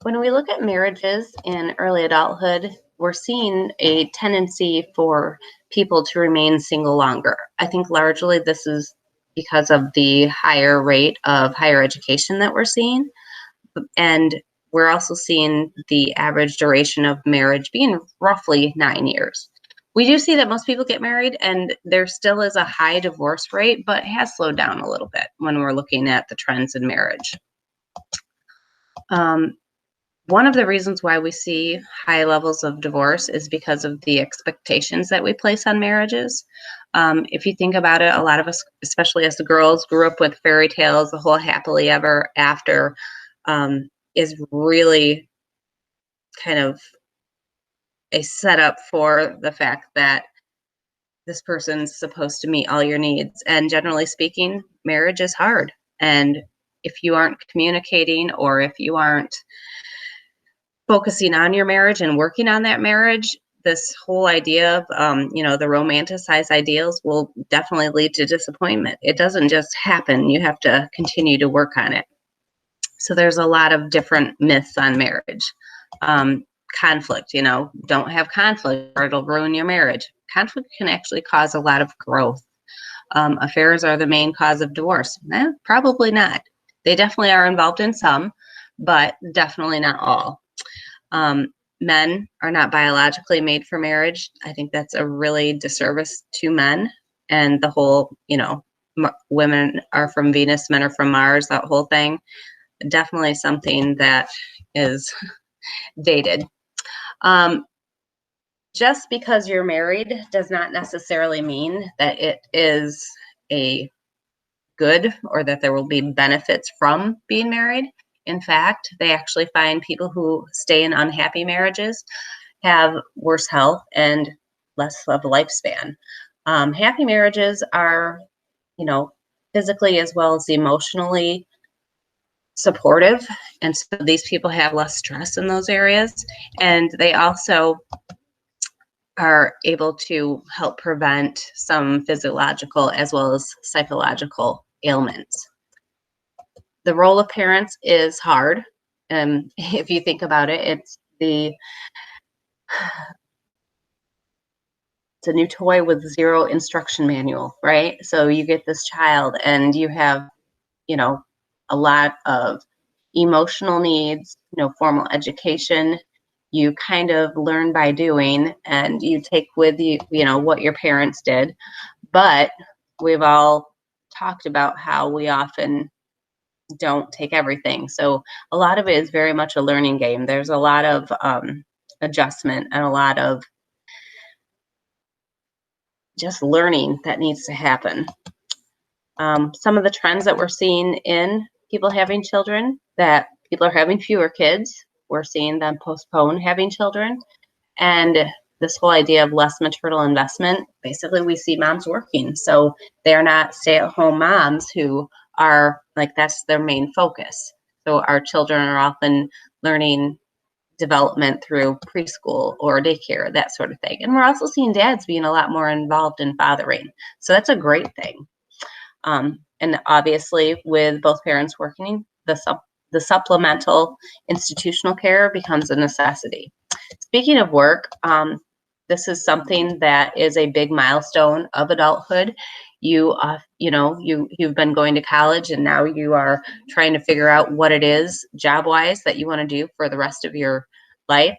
When we look at marriages in early adulthood, we're seeing a tendency for people to remain single longer. I think largely this is because of the higher rate of higher education that we're seeing. And we're also seeing the average duration of marriage being roughly 9 years. We do see that most people get married, and there still is a high divorce rate, but it has slowed down a little bit when we're looking at the trends in marriage. One of the reasons why we see high levels of divorce is because of the expectations that we place on marriages. If you think about it, a lot of us, especially as the girls, grew up with fairy tales, the whole happily ever after is really kind of a setup for the fact that this person's supposed to meet all your needs. And generally speaking, marriage is hard. And if you aren't communicating, or if you aren't focusing on your marriage and working on that marriage, this whole idea of, the romanticized ideals will definitely lead to disappointment. It doesn't just happen. You have to continue to work on it. So there's a lot of different myths on marriage. Conflict, don't have conflict or it'll ruin your marriage. Conflict can actually cause a lot of growth. Affairs are the main cause of divorce. Probably not. They definitely are involved in some, but definitely not all. Men are not biologically made for marriage. I think that's a really disservice to men, and the whole, women are from Venus, men are from Mars, that whole thing. Definitely something that is dated. Just because you're married does not necessarily mean that it is a good or that there will be benefits from being married. In fact, they actually find people who stay in unhappy marriages have worse health and less of a lifespan. Happy marriages are, physically as well as emotionally supportive, and so these people have less stress in those areas, and they also are able to help prevent some physiological as well as psychological ailments. The role of parents is hard. If you think about it, it's a new toy with zero instruction manual, right? So you get this child and you have, a lot of emotional needs, formal education. You kind of learn by doing, and you take with you, what your parents did. But we've all talked about how we often don't take everything. So a lot of it is very much a learning game. There's a lot of adjustment and a lot of just learning that needs to happen. Some of the trends that we're seeing in people having children, that people are having fewer kids. We're seeing them postpone having children. And this whole idea of less maternal investment, basically we see moms working. So they're not stay-at-home moms who are that's their main focus. So our children are often learning development through preschool or daycare, that sort of thing. And we're also seeing dads being a lot more involved in fathering. So that's a great thing. And obviously with both parents working, the supplemental institutional care becomes a necessity. Speaking of work, this is something that is a big milestone of adulthood. You've been going to college, and now you are trying to figure out what it is job-wise that you want to do for the rest of your life.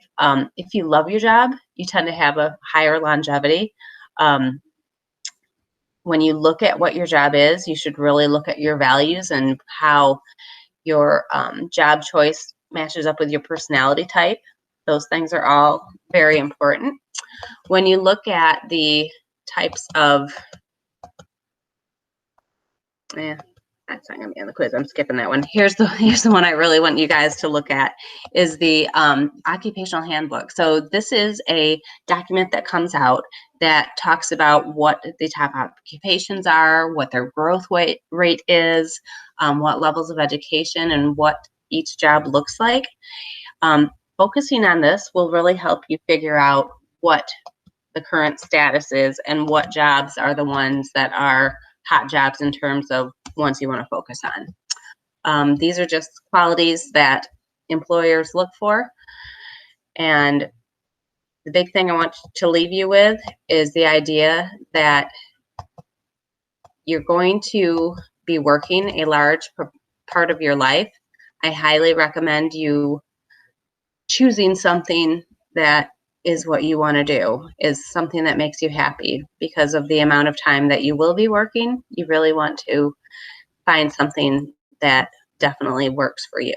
If you love your job, you tend to have a higher longevity. When you look at what your job is, you should really look at your values and how your job choice matches up with your personality type. Those things are all very important. When you look at the types of, that's not going to be on the quiz. I'm skipping that one. Here's the one I really want you guys to look at, is the occupational handbook. So this is a document that comes out that talks about what the top occupations are, what their growth rate is, what levels of education, and what each job looks like. Focusing on this will really help you figure out what the current status is and what jobs are the ones that are hot jobs in terms of ones you want to focus on. These are just qualities that, employers look for. And the big thing I want to leave you with is the idea that you're going to be working a large part of your life. I highly recommend you choosing something that is what you want to do, is something that makes you happy. Because of the amount of time that you will be working, you really want to find something that definitely works for you.